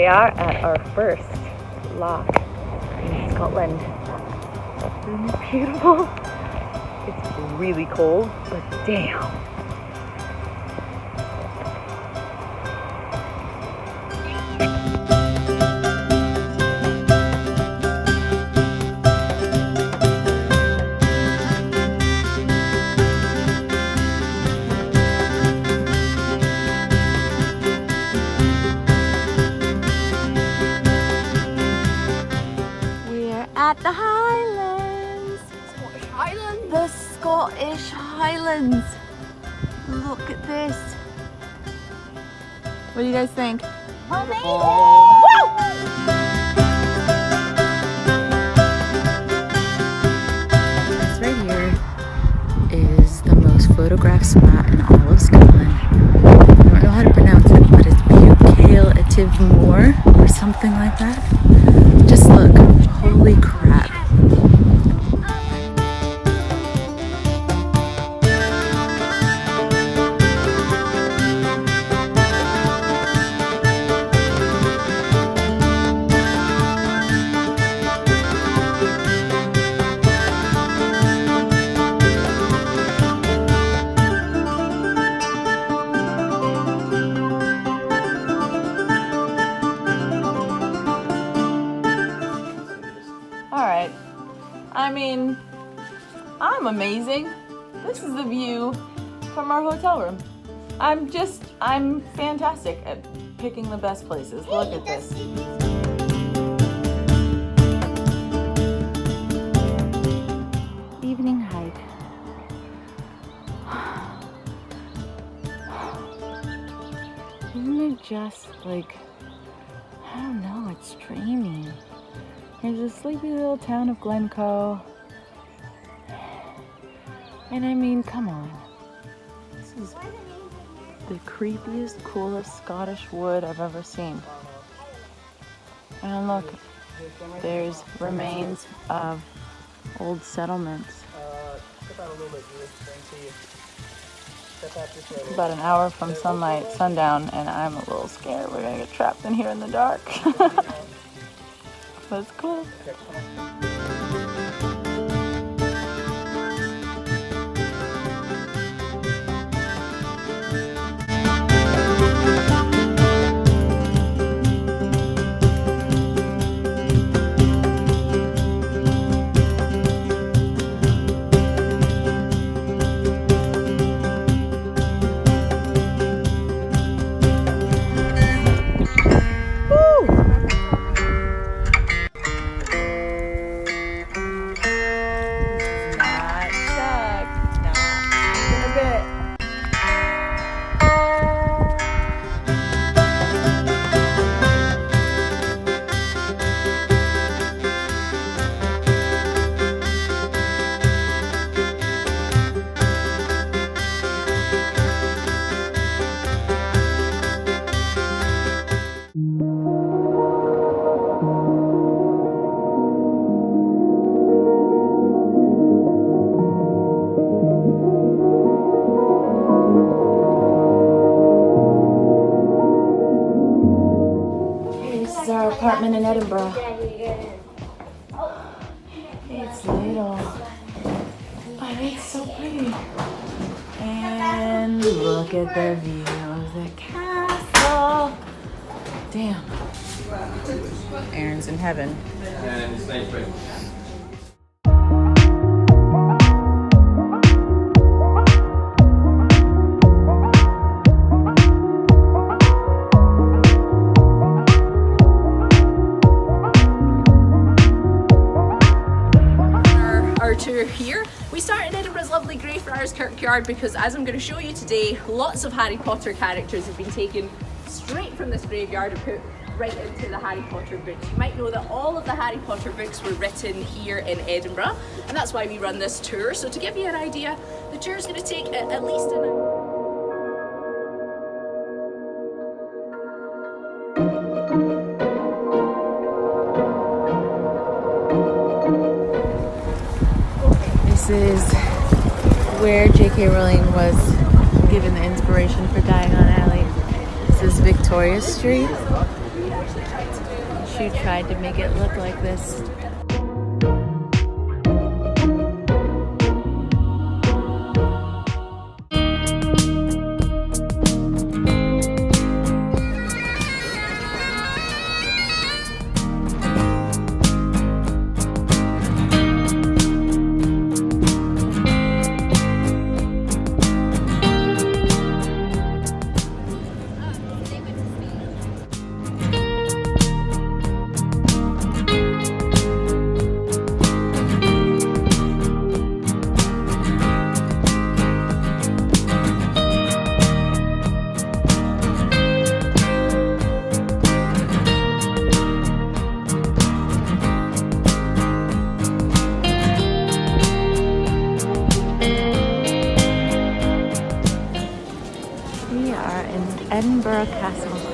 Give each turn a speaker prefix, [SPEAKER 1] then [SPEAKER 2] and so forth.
[SPEAKER 1] we are at our first loch in Scotland. Isn't it beautiful? It's really cold, but damn. At the Highlands!
[SPEAKER 2] Scottish Highlands!
[SPEAKER 1] The Scottish Highlands! Look at this! What do you guys think? Amazing! Woo! This right here is the most photographed spot in all of Scotland. I don't know how to pronounce it, but it's Buachaille Etiv Mor or something like that. Just look. Holy crap. Alright, I mean, I'm amazing. This is the view from our hotel room. I'm fantastic at picking the best places. Look at this. Evening hike. Isn't it just like, I don't know, it's dreamy. There's a sleepy little town of Glencoe. And I mean, come on. This is the creepiest, coolest Scottish wood I've ever seen. And look, there's remains of old settlements. About an hour from sundown, and I'm a little scared we're gonna get trapped in here in the dark. That's cool. Our apartment in Edinburgh. It's little, but it's so pretty. And look at the view of the castle. Damn. Aaron's in heaven.
[SPEAKER 2] Tour here. We started in Edinburgh's lovely Greyfriars Kirkyard because, as I'm going to show you today, lots of Harry Potter characters have been taken straight from this graveyard and put right into the Harry Potter books. You might know that all of the Harry Potter books were written here in Edinburgh, and that's why we run this tour. So to give you an idea, the tour is going to take at least an hour.
[SPEAKER 1] This is where J.K. Rowling was given the inspiration for Diagon Alley. This is Victoria Street. She tried to make it look like this. We are in Edinburgh Castle.